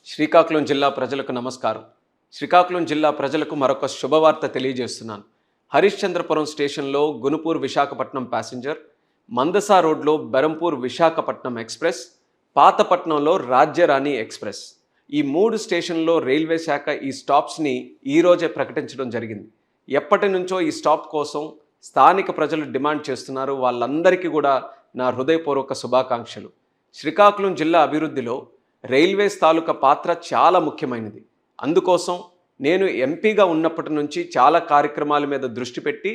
శ్రీకాకుళం జిల్లా ప్రజలకు నమస్కారం. శ్రీకాకుళం జిల్లా ప్రజలకు మరొక శుభవార్త తెలియజేస్తున్నాను. హరిశ్చంద్రపురం స్టేషన్లో గునుపూర్ విశాఖపట్నం ప్యాసింజర్, మందసా రోడ్లో బెరంపూర్ విశాఖపట్నం ఎక్స్ప్రెస్, పాతపట్నంలో రాజ్యరాణి ఎక్స్ప్రెస్, ఈ 3 స్టేషన్లో రైల్వే శాఖ ఈ స్టాప్స్ని ఈరోజే ప్రకటించడం జరిగింది. ఎప్పటి నుంచో ఈ స్టాప్ కోసం స్థానిక ప్రజలు డిమాండ్ చేస్తున్నారు. వాళ్ళందరికీ కూడా నా హృదయపూర్వక శుభాకాంక్షలు. శ్రీకాకుళం జిల్లా అభివృద్ధిలో రైల్వేస్ తాలూకా పాత్ర చాలా ముఖ్యమైనది. అందుకోసం నేను ఎంపీగా ఉన్నప్పటి నుంచి చాలా కార్యక్రమాల మీద దృష్టి పెట్టి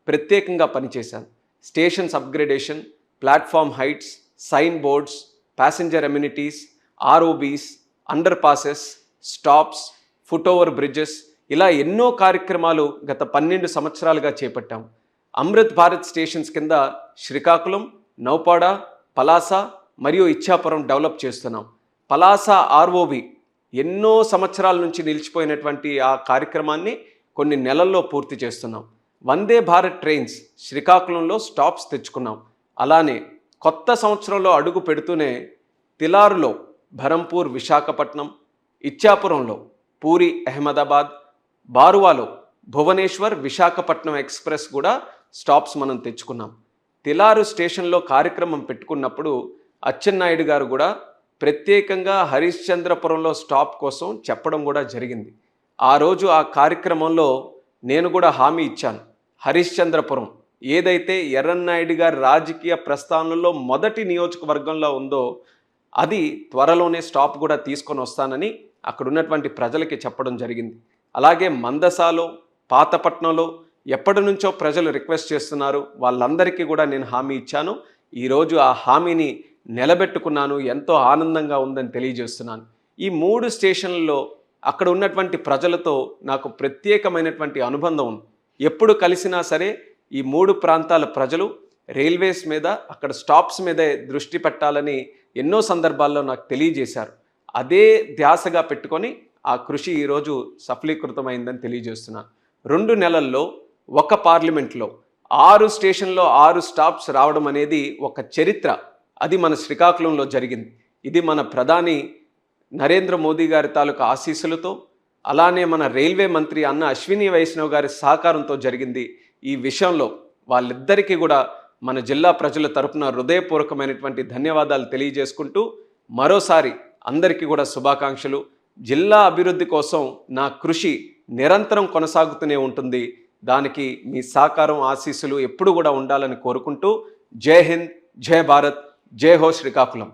ప్రత్యేకంగా పనిచేశాను. Stations upgradation, platform heights, sign boards, passenger amenities, ROBs, underpasses, stops, foot over bridges, ఇలా ఎన్నో కార్యక్రమాలు గత 12 సంవత్సరాలుగా చేపట్టాం. అమృత్ భారత్ స్టేషన్స్ కింద శ్రీకాకుళం, నౌపాడ, పలాస మరియు ఇచ్చాపురం డెవలప్ చేస్తున్నాం. పలాస ఆర్ఓబి ఎన్నో సంవత్సరాల నుంచి నిలిచిపోయినటువంటి ఆ కార్యక్రమాన్ని కొన్ని నెలల్లో పూర్తి చేస్తున్నాం. వందే భారత్ ట్రైన్స్ శ్రీకాకుళంలో స్టాప్స్ తెచ్చుకున్నాం. అలానే కొత్త సంవత్సరంలో అడుగు పెడుతూనే తిలారులో బెరంపూర్ విశాఖపట్నం, ఇచ్చాపురంలో పూరి అహ్మదాబాద్, బారువాలో భువనేశ్వర్ విశాఖపట్నం ఎక్స్ప్రెస్ కూడా స్టాప్స్ మనం తెచ్చుకున్నాం. తిలారు స్టేషన్లో కార్యక్రమం పెట్టుకున్నప్పుడు అచ్చెన్నాయుడు గారు కూడా ప్రత్యేకంగా హరిశ్చంద్రపురంలో స్టాప్ కోసం చెప్పడం కూడా జరిగింది. ఆ రోజు ఆ కార్యక్రమంలో నేను కూడా హామీ ఇచ్చాను. హరిశ్చంద్రపురం ఏదైతే ఎర్రన్నాయుడు గారి రాజకీయ ప్రస్థానంలో మొదటి నియోజకవర్గంలో ఉందో అది త్వరలోనే స్టాప్ కూడా తీసుకొని వస్తానని అక్కడ ఉన్నటువంటి ప్రజలకి చెప్పడం జరిగింది. అలాగే మందసాలో, పాతపట్నంలో ఎప్పటి నుంచో ప్రజలు రిక్వెస్ట్ చేస్తున్నారు. వాళ్ళందరికీ కూడా నేను హామీ ఇచ్చాను. ఈరోజు ఆ హామీని నిలబెట్టుకున్నాను. ఎంతో ఆనందంగా ఉందని తెలియజేస్తున్నాను. ఈ 3 స్టేషన్లలో అక్కడ ఉన్నటువంటి ప్రజలతో నాకు ప్రత్యేకమైనటువంటి అనుబంధం ఉంది. ఎప్పుడు కలిసినా సరే ఈ 3 ప్రాంతాల ప్రజలు రైల్వేస్ మీద, అక్కడ స్టాప్స్ మీదే దృష్టి పెట్టాలని ఎన్నో సందర్భాల్లో నాకు తెలియజేశారు. అదే ధ్యాసగా పెట్టుకొని ఆ కృషి ఈరోజు సఫలీకృతమైందని తెలియజేస్తున్నాను. 2 నెలల్లో ఒక పార్లమెంట్లో 6 స్టేషన్లో 6 స్టాప్స్ రావడం అనేది ఒక చరిత్ర. అది మన శ్రీకాకుళంలో జరిగింది. ఇది మన ప్రధాని నరేంద్ర మోదీ గారి తాలూకా ఆశీస్సులతో, అలానే మన రైల్వే మంత్రి అన్న అశ్విని వైష్ణవ్ గారి సహకారంతో జరిగింది. ఈ విషయంలో వాళ్ళిద్దరికీ కూడా మన జిల్లా ప్రజల తరపున హృదయపూర్వకమైనటువంటి ధన్యవాదాలు తెలియజేసుకుంటూ మరోసారి అందరికీ కూడా శుభాకాంక్షలు. జిల్లా అభివృద్ధి కోసం నా కృషి నిరంతరం కొనసాగుతూనే ఉంటుంది. దానికి మీ సహకారం, ఆశీస్సులు ఎప్పుడు కూడా ఉండాలని కోరుకుంటూ జై హింద్, జై భారత్, జై హో శ్రీకాకుళం.